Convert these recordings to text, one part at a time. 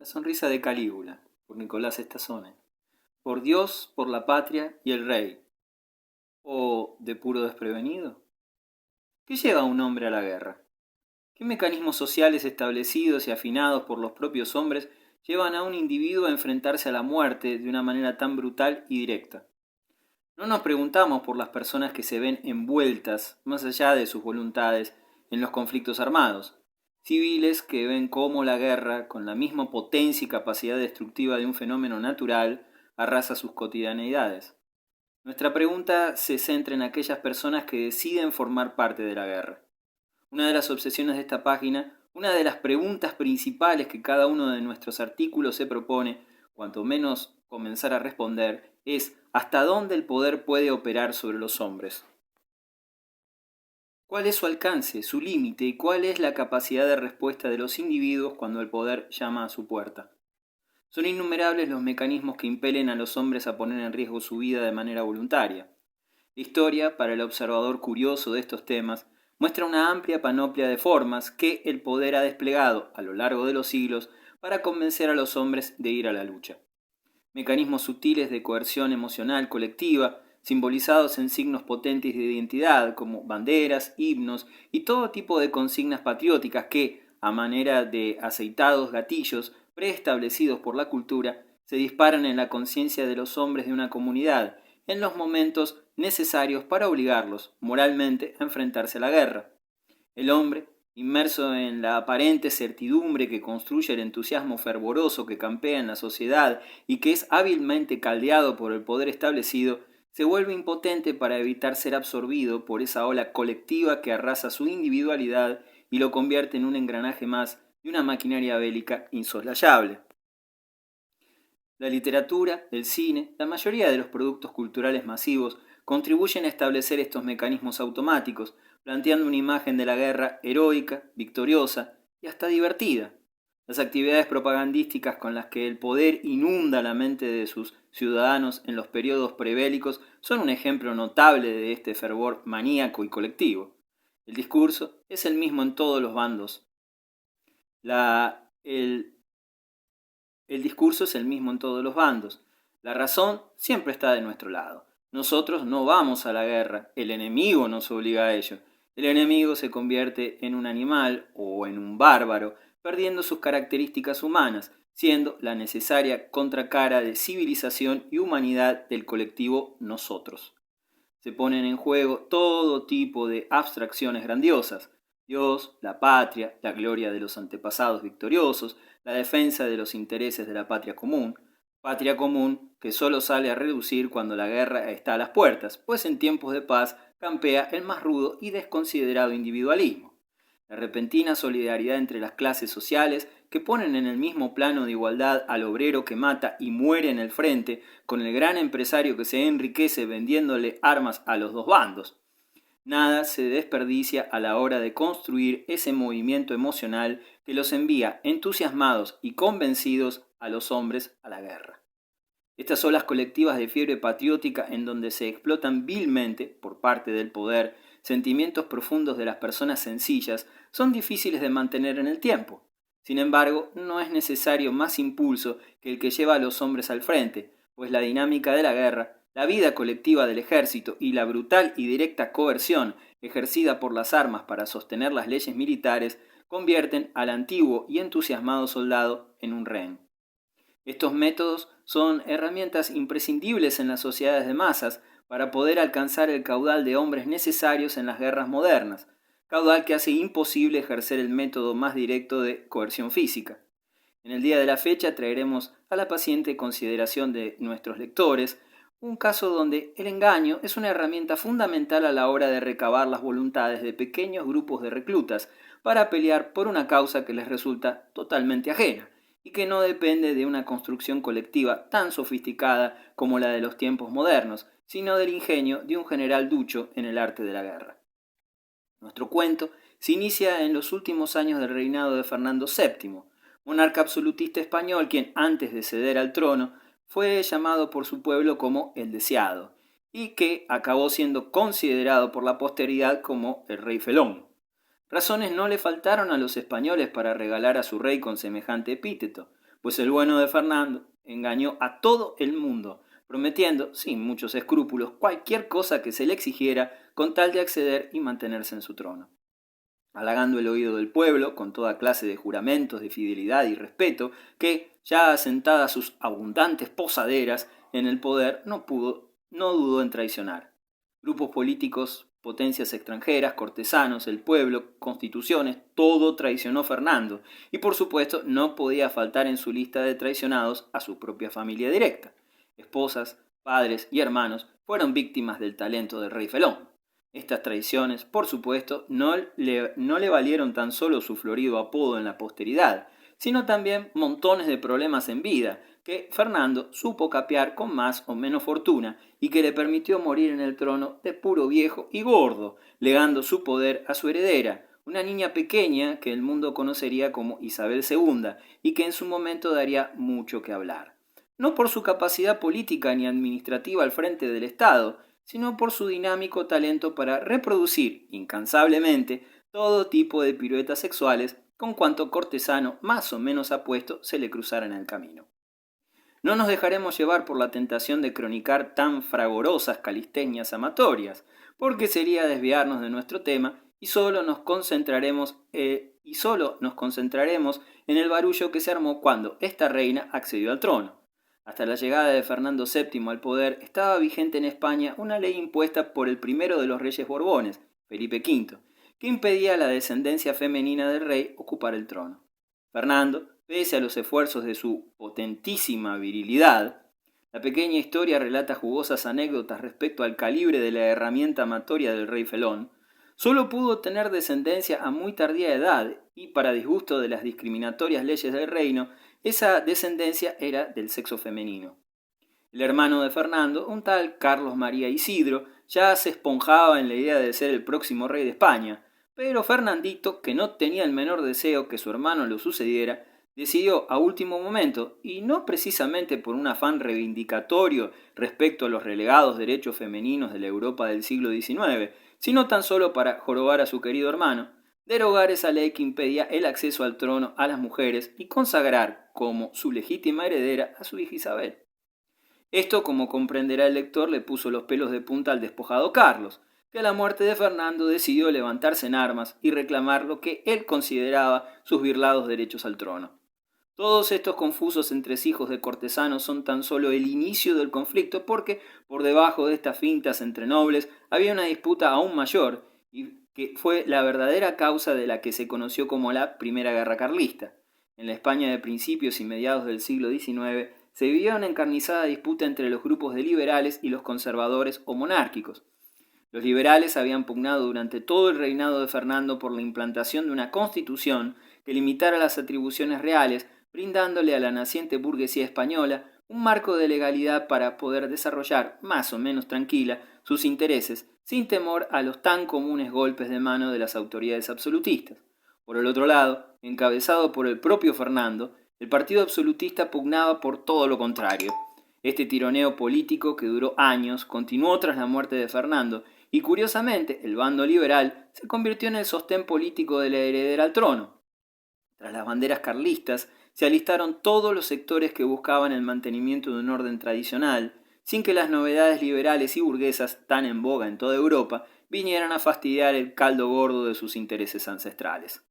La sonrisa de Calígula, por Nicolás Estazone. Por Dios, por la patria y el rey. ¿O de puro desprevenido? ¿Qué lleva a un hombre a la guerra? ¿Qué mecanismos sociales establecidos y afinados por los propios hombres llevan a un individuo a enfrentarse a la muerte de una manera tan brutal y directa? No nos preguntamos por las personas que se ven envueltas, más allá de sus voluntades, en los conflictos armados. Civiles que ven cómo la guerra, con la misma potencia y capacidad destructiva de un fenómeno natural, arrasa sus cotidianeidades. Nuestra pregunta se centra en aquellas personas que deciden formar parte de la guerra. Una de las obsesiones de esta página, una de las preguntas principales que cada uno de nuestros artículos se propone, cuanto menos comenzar a responder, es ¿hasta dónde el poder puede operar sobre los hombres? ¿Cuál es su alcance, su límite y cuál es la capacidad de respuesta de los individuos cuando el poder llama a su puerta? Son innumerables los mecanismos que impelen a los hombres a poner en riesgo su vida de manera voluntaria. La historia, para el observador curioso de estos temas, muestra una amplia panoplia de formas que el poder ha desplegado a lo largo de los siglos para convencer a los hombres de ir a la lucha. Mecanismos sutiles de coerción emocional colectiva, simbolizados en signos potentes de identidad como banderas, himnos y todo tipo de consignas patrióticas que, a manera de aceitados gatillos preestablecidos por la cultura, se disparan en la conciencia de los hombres de una comunidad en los momentos necesarios para obligarlos moralmente a enfrentarse a la guerra. El hombre, inmerso en la aparente certidumbre que construye el entusiasmo fervoroso que campea en la sociedad y que es hábilmente caldeado por el poder establecido, se vuelve impotente para evitar ser absorbido por esa ola colectiva que arrasa su individualidad y lo convierte en un engranaje más de una maquinaria bélica insoslayable. La literatura, el cine, la mayoría de los productos culturales masivos contribuyen a establecer estos mecanismos automáticos, planteando una imagen de la guerra heroica, victoriosa y hasta divertida. Las actividades propagandísticas con las que el poder inunda la mente de sus ciudadanos en los periodos prebélicos son un ejemplo notable de este fervor maníaco y colectivo. El discurso es el mismo en todos los bandos. El discurso es el mismo en todos los bandos. La razón siempre está de nuestro lado. Nosotros no vamos a la guerra, el enemigo nos obliga a ello. El enemigo se convierte en un animal o en un bárbaro, perdiendo sus características humanas, siendo la necesaria contracara de civilización y humanidad del colectivo nosotros. Se ponen en juego todo tipo de abstracciones grandiosas: Dios, la patria, la gloria de los antepasados victoriosos, la defensa de los intereses de la patria común que solo sale a reducir cuando la guerra está a las puertas, pues en tiempos de paz campea el más rudo y desconsiderado individualismo. La repentina solidaridad entre las clases sociales que ponen en el mismo plano de igualdad al obrero que mata y muere en el frente con el gran empresario que se enriquece vendiéndole armas a los dos bandos. Nada se desperdicia a la hora de construir ese movimiento emocional que los envía entusiasmados y convencidos a los hombres a la guerra. Estas olas colectivas de fiebre patriótica en donde se explotan vilmente, por parte del poder, sentimientos profundos de las personas sencillas, son difíciles de mantener en el tiempo. Sin embargo, no es necesario más impulso que el que lleva a los hombres al frente, pues la dinámica de la guerra, la vida colectiva del ejército y la brutal y directa coerción ejercida por las armas para sostener las leyes militares convierten al antiguo y entusiasmado soldado en un rehén. Estos métodos son herramientas imprescindibles en las sociedades de masas para poder alcanzar el caudal de hombres necesarios en las guerras modernas, caudal que hace imposible ejercer el método más directo de coerción física. En el día de la fecha traeremos a la paciente consideración de nuestros lectores un caso donde el engaño es una herramienta fundamental a la hora de recabar las voluntades de pequeños grupos de reclutas para pelear por una causa que les resulta totalmente ajena y que no depende de una construcción colectiva tan sofisticada como la de los tiempos modernos, sino del ingenio de un general ducho en el arte de la guerra. Nuestro cuento se inicia en los últimos años del reinado de Fernando VII, monarca absolutista español quien, antes de ceder al trono, fue llamado por su pueblo como el Deseado, y que acabó siendo considerado por la posteridad como el Rey Felón. Razones no le faltaron a los españoles para regalar a su rey con semejante epíteto, pues el bueno de Fernando engañó a todo el mundo, prometiendo, sin muchos escrúpulos, cualquier cosa que se le exigiera con tal de acceder y mantenerse en su trono. Halagando el oído del pueblo con toda clase de juramentos de fidelidad y respeto que, ya asentadas sus abundantes posaderas en el poder, no dudó en traicionar. Grupos políticos, potencias extranjeras, cortesanos, el pueblo, constituciones, todo traicionó Fernando, y por supuesto no podía faltar en su lista de traicionados a su propia familia directa. Esposas, padres y hermanos fueron víctimas del talento del rey Felón. Estas traiciones, por supuesto, no le valieron tan solo su florido apodo en la posteridad, sino también montones de problemas en vida, que Fernando supo capear con más o menos fortuna y que le permitió morir en el trono de puro viejo y gordo, legando su poder a su heredera, una niña pequeña que el mundo conocería como Isabel II y que en su momento daría mucho que hablar. No por su capacidad política ni administrativa al frente del Estado, sino por su dinámico talento para reproducir incansablemente todo tipo de piruetas sexuales con cuanto cortesano más o menos apuesto se le cruzara en el camino. No nos dejaremos llevar por la tentación de cronicar tan fragorosas calistenias amatorias, porque sería desviarnos de nuestro tema y solo nos concentraremos en el barullo que se armó cuando esta reina accedió al trono. Hasta la llegada de Fernando VII al poder estaba vigente en España una ley impuesta por el primero de los reyes Borbones, Felipe V, que impedía a la descendencia femenina del rey ocupar el trono. Fernando, pese a los esfuerzos de su potentísima virilidad, la pequeña historia relata jugosas anécdotas respecto al calibre de la herramienta amatoria del rey Felón, solo pudo tener descendencia a muy tardía edad y, para disgusto de las discriminatorias leyes del reino, esa descendencia era del sexo femenino. El hermano de Fernando, un tal Carlos María Isidro, ya se esponjaba en la idea de ser el próximo rey de España, pero Fernandito, que no tenía el menor deseo que su hermano lo sucediera, decidió a último momento, y no precisamente por un afán reivindicatorio respecto a los relegados derechos femeninos de la Europa del siglo XIX, sino tan solo para jorobar a su querido hermano, derogar esa ley que impedía el acceso al trono a las mujeres y consagrar como su legítima heredera a su hija Isabel. Esto, como comprenderá el lector, le puso los pelos de punta al despojado Carlos, que a la muerte de Fernando decidió levantarse en armas y reclamar lo que él consideraba sus birlados derechos al trono. Todos estos confusos entresijos de cortesanos son tan solo el inicio del conflicto porque por debajo de estas fintas entre nobles había una disputa aún mayor y que fue la verdadera causa de la que se conoció como la Primera Guerra Carlista. En la España de principios y mediados del siglo XIX se vivía una encarnizada disputa entre los grupos de liberales y los conservadores o monárquicos. Los liberales habían pugnado durante todo el reinado de Fernando por la implantación de una constitución que limitara las atribuciones reales, brindándole a la naciente burguesía española un marco de legalidad para poder desarrollar, más o menos tranquila, sus intereses, sin temor a los tan comunes golpes de mano de las autoridades absolutistas. Por el otro lado, encabezado por el propio Fernando, el partido absolutista pugnaba por todo lo contrario. Este tironeo político, que duró años, continuó tras la muerte de Fernando, y curiosamente el bando liberal se convirtió en el sostén político de la heredera al trono. Tras las banderas carlistas, se alistaron todos los sectores que buscaban el mantenimiento de un orden tradicional, sin que las novedades liberales y burguesas, tan en boga en toda Europa, vinieran a fastidiar el caldo gordo de sus intereses ancestrales.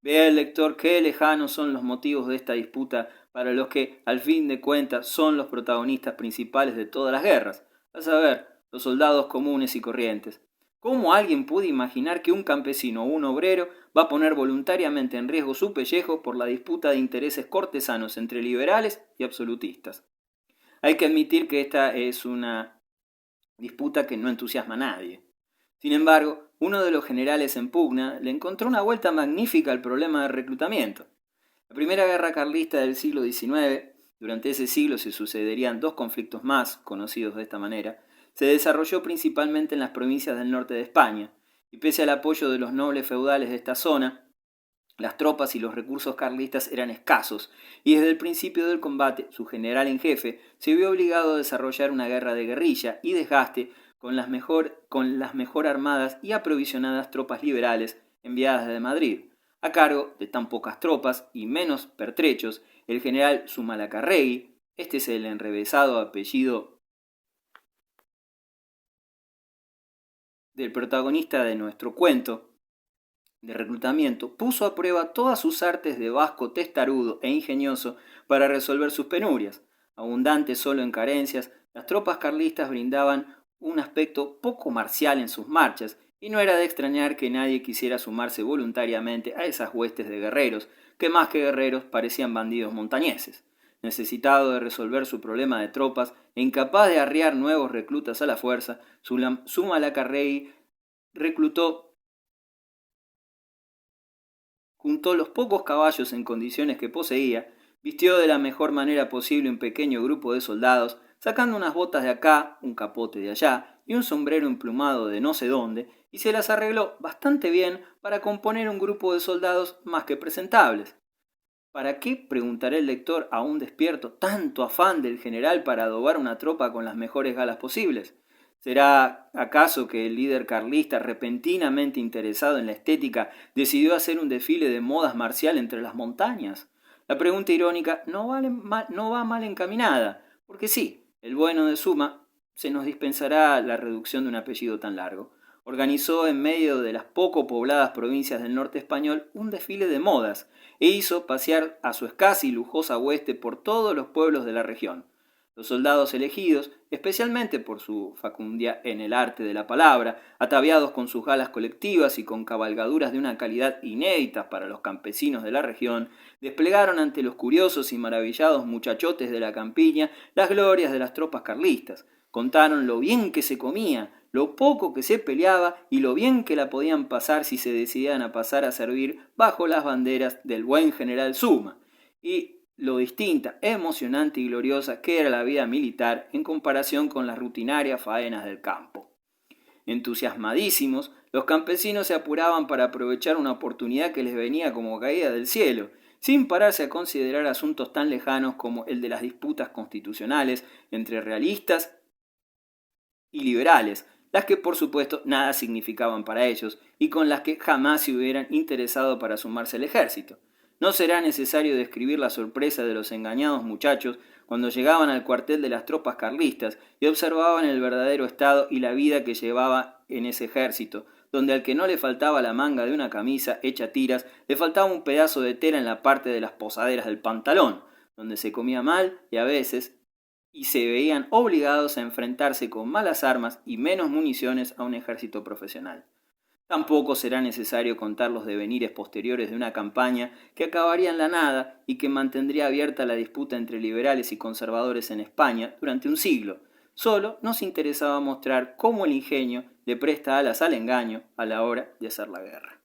Vea el lector qué lejanos son los motivos de esta disputa para los que, al fin de cuentas, son los protagonistas principales de todas las guerras, a saber, los soldados comunes y corrientes. ¿Cómo alguien puede imaginar que un campesino o un obrero va a poner voluntariamente en riesgo su pellejo por la disputa de intereses cortesanos entre liberales y absolutistas? Hay que admitir que esta es una disputa que no entusiasma a nadie. Sin embargo, uno de los generales en pugna le encontró una vuelta magnífica al problema del reclutamiento. La primera guerra carlista del siglo XIX, durante ese siglo se sucederían dos conflictos más, conocidos de esta manera, se desarrolló principalmente en las provincias del norte de España, y pese al apoyo de los nobles feudales de esta zona, las tropas y los recursos carlistas eran escasos, y desde el principio del combate, su general en jefe se vio obligado a desarrollar una guerra de guerrilla y desgaste con las mejor armadas y aprovisionadas tropas liberales enviadas desde Madrid, A cargo de tan pocas tropas y menos pertrechos, el general Zumalacárregui, este es el enrevesado apellido del protagonista de nuestro cuento de reclutamiento, puso a prueba todas sus artes de vasco testarudo e ingenioso para resolver sus penurias. Abundantes solo en carencias, las tropas carlistas brindaban un aspecto poco marcial en sus marchas, y no era de extrañar que nadie quisiera sumarse voluntariamente a esas huestes de guerreros, que más que guerreros parecían bandidos montañeses. Necesitado de resolver su problema de tropas e incapaz de arriar nuevos reclutas a la fuerza, Zumalacárregui juntó los pocos caballos en condiciones que poseía, vistió de la mejor manera posible un pequeño grupo de soldados, sacando unas botas de acá, un capote de allá y un sombrero emplumado de no sé dónde, y se las arregló bastante bien para componer un grupo de soldados más que presentables. ¿Para qué, preguntará el lector aún despierto, tanto afán del general para adobar una tropa con las mejores galas posibles? ¿Será acaso que el líder carlista, repentinamente interesado en la estética, decidió hacer un desfile de modas marcial entre las montañas? La pregunta irónica no va mal encaminada, porque sí, el bueno de Suma se nos dispensará la reducción de un apellido tan largo. Organizó en medio de las poco pobladas provincias del norte español un desfile de modas, e hizo pasear a su escasa y lujosa hueste por todos los pueblos de la región. Los soldados elegidos, especialmente por su facundia en el arte de la palabra, ataviados con sus galas colectivas y con cabalgaduras de una calidad inédita para los campesinos de la región, desplegaron ante los curiosos y maravillados muchachotes de la campiña las glorias de las tropas carlistas. Contaron lo bien que se comía, lo poco que se peleaba y lo bien que la podían pasar si se decidían a pasar a servir bajo las banderas del buen general Suma, y lo distinta, emocionante y gloriosa que era la vida militar en comparación con las rutinarias faenas del campo. Entusiasmadísimos, los campesinos se apuraban para aprovechar una oportunidad que les venía como caída del cielo, sin pararse a considerar asuntos tan lejanos como el de las disputas constitucionales entre realistas y liberales, las que por supuesto nada significaban para ellos y con las que jamás se hubieran interesado para sumarse al ejército. No será necesario describir la sorpresa de los engañados muchachos cuando llegaban al cuartel de las tropas carlistas y observaban el verdadero estado y la vida que llevaba en ese ejército, donde al que no le faltaba la manga de una camisa hecha tiras, le faltaba un pedazo de tela en la parte de las posaderas del pantalón, donde se comía mal y a veces y se veían obligados a enfrentarse con malas armas y menos municiones a un ejército profesional. Tampoco será necesario contar los devenires posteriores de una campaña que acabaría en la nada y que mantendría abierta la disputa entre liberales y conservadores en España durante un siglo. Solo nos interesaba mostrar cómo el ingenio le presta alas al engaño a la hora de hacer la guerra.